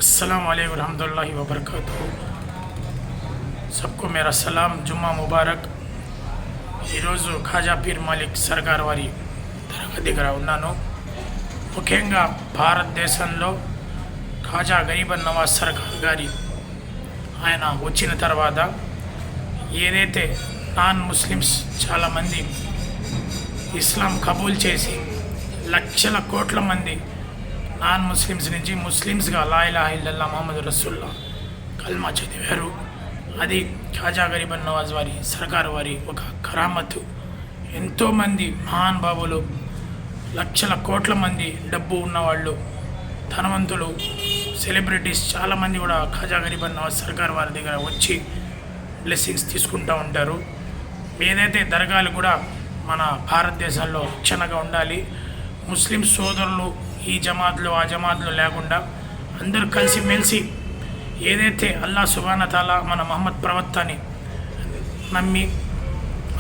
अस्सलाम वालेकुम रहमतुल्लाहि व बरकातुहू। सबको मेरा सलाम, जुम्मा मुबारक। ఈరోజు ఖాజా పీర్ మాలిక్ సర్కార్ వారి దర్గా దగ్గర ఉన్నాను. ముఖ్యంగా భారతదేశంలో ఖాజా గరీబన్ నవాజ్ సర్కార్ గారి ఆయన వచ్చిన తర్వాత ఏదైతే నాన్ ముస్లిమ్స్ చాలామంది ఇస్లాం కబూల్ చేసి లక్షల కోట్ల మంది నాన్ ముస్లిమ్స్ నుంచి ముస్లిమ్స్గా లా ఇలాహ ఇల్లల్లా ముహమ్మద్ రసూలుల్లా కల్మా చదివారు. అది ఖాజా గరీబన్ నవాజ్ వారి సర్కారు వారి ఒక కరామతు. ఎంతోమంది మహానుభావులు, లక్షల కోట్ల మంది డబ్బు ఉన్నవాళ్ళు, ధనవంతులు, సెలబ్రిటీస్ చాలామంది కూడా ఖాజా గరీబన్ నవాజ్ సర్కార్ వారి దగ్గర వచ్చి బ్లెస్సింగ్స్ తీసుకుంటూ ఉంటారు. ఏదైతే దర్గాలు కూడా మన భారతదేశంలో రక్షణగా ఉండాలి. ముస్లిం సోదరులు ఈ జమాత్లో ఆ జమాత్లో లేకుండా అందరూ కలిసిమెలిసి ఏదైతే అల్లా సుబ్హాన తాలా మన మహమ్మద్ ప్రవక్తని నమ్మి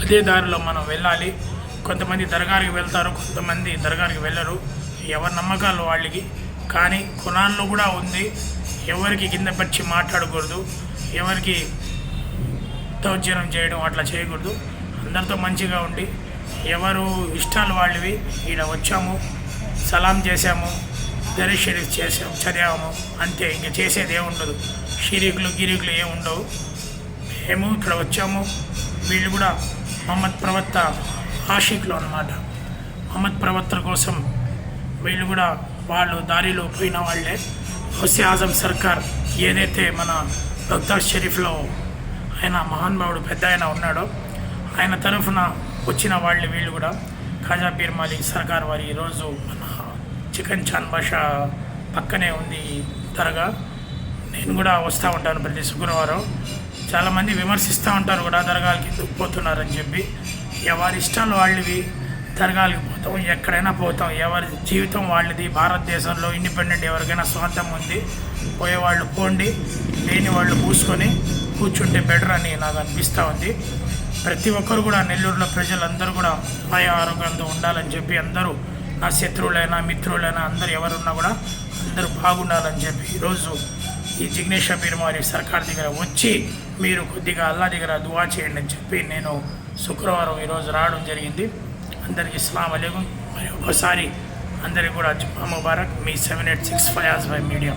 అదే దారిలో మనం వెళ్ళాలి. కొంతమంది దర్గాకి వెళ్తారు, కొంతమంది దర్గాకి వెళ్ళరు. ఎవరి నమ్మకాలు వాళ్ళకి. కానీ ఖురాన్లో కూడా ఉంది, ఎవరికి కింద పరిచి మాట్లాడకూడదు, ఎవరికి దౌర్జన్యం చేయడం అట్లా చేయకూడదు. అందరితో మంచిగా ఉండి ఎవరు ఇష్టాలు వాళ్ళవి. ఈడ వచ్చాము, సలాం చేసాము, దరీ షరీఫ్ చేసాము, చదివాము, అంతే. ఇంక చేసేది ఏముండదు. షరీకులు గిరీకులు ఏముండవు. మేము ఇక్కడ వచ్చాము. వీళ్ళు కూడా మహమ్మద్ ప్రవక్త ఆషిక్లు అన్నమాట. మహమ్మద్ ప్రవక్త కోసం వీళ్ళు కూడా వాళ్ళు దారిలో పోయిన వాళ్ళే. గౌసే ఆజం సర్కార్ ఏదైతే మన బగ్దాద్ షరీఫ్లో ఆయన మహానుభావుడు పెద్ద ఆయన ఉన్నాడో ఆయన తరఫున వచ్చిన వాళ్ళు వీళ్ళు కూడా. ఖాజా పీర్ మాలిక్ సర్కార్ వారి ఈరోజు మన చికెన్ చాన్ భాష పక్కనే ఉంది దర్గా. నేను కూడా వస్తూ ఉంటాను ప్రతి శుక్రవారం. చాలామంది విమర్శిస్తూ ఉంటారు కూడా దర్గాలకి ఎందుకు పోతున్నారని చెప్పి. ఎవరి ఇష్టాలు వాళ్ళవి. దర్గాలకి పోతాం, ఎక్కడైనా పోతాం, ఎవరి జీవితం వాళ్ళది. భారతదేశంలో ఇండిపెండెంట్ ఎవరికైనా స్వాతంత్రం ఉంది. పోయేవాళ్ళు పోండి, లేని వాళ్ళు పూసుకొని కూర్చుంటే బెటర్ అని నాకు అనిపిస్తూ ఉంది. ప్రతి ఒక్కరు కూడా నెల్లూరులో ప్రజలందరూ కూడా ఆయ ఆరోగ్యంతో ఉండాలని చెప్పి, అందరూ నా శత్రువులైనా మిత్రులైనా అందరూ ఎవరున్నా కూడా అందరూ బాగుండాలని చెప్పి ఈరోజు ఈ జిగ్నేష్ పీర్ మాలిక్ సర్కార్ దగ్గర వచ్చి మీరు కొద్దిగా అల్లా దగ్గర దువా చేయండి అని చెప్పి నేను శుక్రవారం ఈరోజు రావడం జరిగింది. అందరికీ అస్సలాము అలైకుం. మరి ఒకసారి అందరికీ కూడా జుమ్మా ముబారక్. మీ 786 ఫయాజ్ భాయ్ మీడియా.